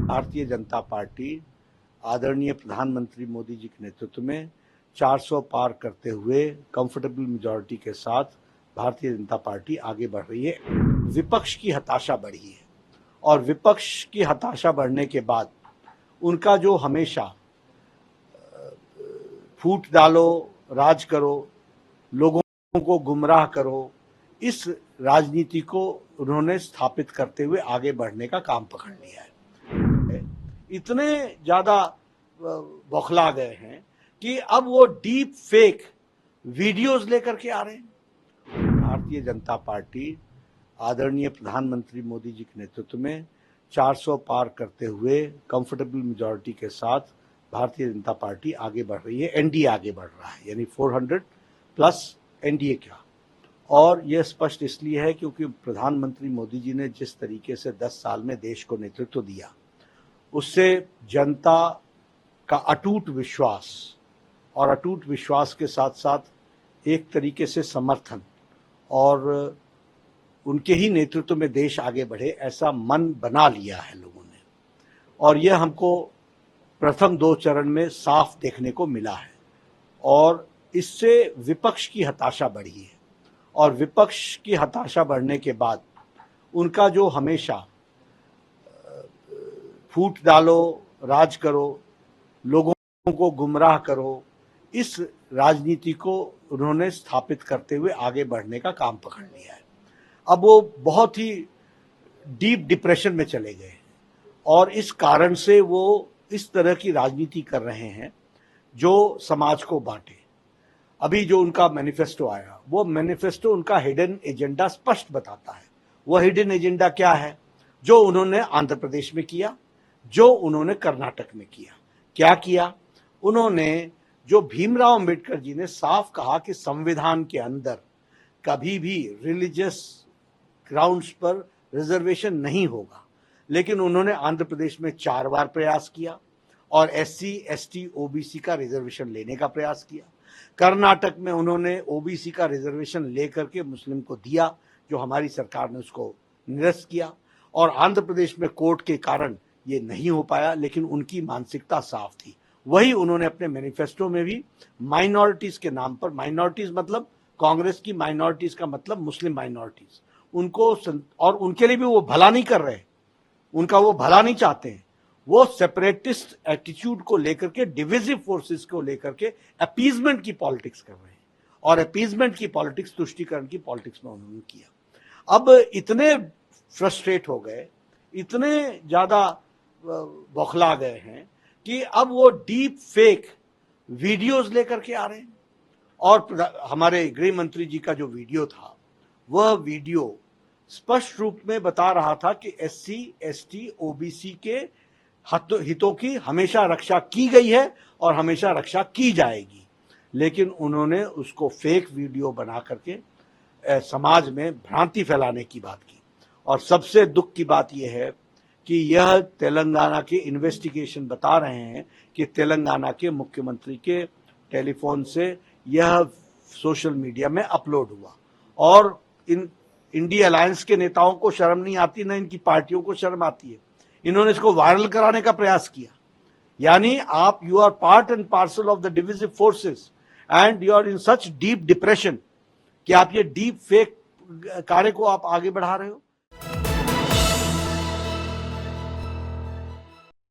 Bharatiya Janata party आदरणीय प्रधानमंत्री मोदी जी के नेतृत्व में 400 पार करते हुए कंफर्टेबल मेजॉरिटी के साथ भारतीय जनता पार्टी आगे बढ़ रही है। विपक्ष की हताशा बढ़ी है और विपक्ष की हताशा बढ़ने के बाद उनका जो हमेशा फूट डालो, राज करो, लोगों को गुमराह करो, इस राजनीति को उन्होंने स्थापित करते हुए आगे बढ़ने का काम पकड़ लिया है। इतने ज्यादा बौखला गए हैं कि अब वो डीप फेक वीडियोस लेकर के आ रहे हैं। भारतीय जनता पार्टी आदरणीय प्रधानमंत्री मोदी जी के नेतृत्व में 400 पार करते हुए कंफर्टेबल मेजॉरिटी के साथ भारतीय जनता पार्टी आगे बढ़ रही है। एनडीए आगे बढ़ रहा है, यानी 400 प्लस एनडीए का। और यह स्पष्ट इसलिए है क्योंकि प्रधानमंत्री मोदी जी ने जिस तरीके से 10 साल में देश को नेतृत्व दिया, उससे जनता का अटूट विश्वास और अटूट विश्वास के साथ साथ एक तरीके से समर्थन और उनके ही नेतृत्व में देश आगे बढ़े, ऐसा मन बना लिया है लोगों ने। और यह हमको प्रथम 2 चरण में साफ देखने को मिला है और इससे विपक्ष की हताशा बढ़ी है। और विपक्ष की हताशा बढ़ने के बाद उनका जो हमेशा फूट डालो, राज करो, लोगों को गुमराह करो, इस राजनीति को उन्होंने स्थापित करते हुए आगे बढ़ने का काम पकड़ लिया है। अब वो बहुत ही डीप डिप्रेशन में चले गए और इस कारण से वो इस तरह की राजनीति कर रहे हैं जो समाज को बांटे। अभी जो उनका मैनिफेस्टो आया, वो मैनिफेस्टो उनका हिडन एजेंडा स्पष्ट बताता है। वो हिडन एजेंडा क्या है? जो उन्होंने आंध्र प्रदेश में किया, जो उन्होंने कर्नाटक में किया। क्या किया उन्होंने? जो भीमराव अंबेडकर जी ने साफ कहा कि संविधान के अंदर कभी भी रिलीजियस ग्राउंड्स पर रिजर्वेशन नहीं होगा, लेकिन उन्होंने आंध्र प्रदेश में 4 बार प्रयास किया और एससी, एसटी, ओबीसी का रिजर्वेशन लेने का प्रयास किया। कर्नाटक में उन्होंने ओबीसी का रिजर्वेशन लेकर के मुस्लिम को दिया, जो हमारी सरकार ने उसको निरस्त किया। और आंध्र प्रदेश में कोर्ट के कारण ये नहीं हो पाया, लेकिन उनकी मानसिकता साफ थी। वही उन्होंने अपने मैनिफेस्टो में भी माइनॉरिटीज के नाम पर, माइनॉरिटीज मतलब कांग्रेस की माइनॉरिटीज का मतलब मुस्लिम माइनॉरिटीज, उनको और उनके लिए भी वो भला नहीं कर रहे, उनका वो भला नहीं चाहते हैं। वो सेपरेटिस्ट एटीट्यूड को लेकर के, डिविजिव फोर्सेस को लेकर के अपीजमेंट की पॉलिटिक्स कर रहे हैं और अपीजमेंट की पॉलिटिक्स, तुष्टीकरण की पॉलिटिक्स में उन्होंने किया। अब इतने फ्रस्ट्रेट हो गए, इतने ज्यादा बौखला गए हैं कि अब वो डीप फेक वीडियोस लेकर के आ रहे हैं। और हमारे गृह मंत्री जी का जो वीडियो था, वह वीडियो स्पष्ट रूप में बता रहा था कि एससी, एसटी, ओबीसी के हितों की हमेशा रक्षा की गई है और हमेशा रक्षा की जाएगी। लेकिन उन्होंने उसको फेक वीडियो बना करके समाज में भ्रांति फैलाने की बात की। और सबसे दुख की बात यह है कि यह तेलंगाना के इन्वेस्टिगेशन बता रहे हैं कि तेलंगाना के मुख्यमंत्री के टेलीफोन से यह सोशल मीडिया में अपलोड हुआ। और इन इंडिया अलायंस के नेताओं को शर्म नहीं आती, ना इनकी पार्टियों को शर्म आती है। इन्होंने इसको वायरल कराने का प्रयास किया। यानी आप, you are part and parcel of the divisive forces and you are in such deep depression कि आप ये डीप फेक कार्य को आप आगे बढ़ा रहे हो।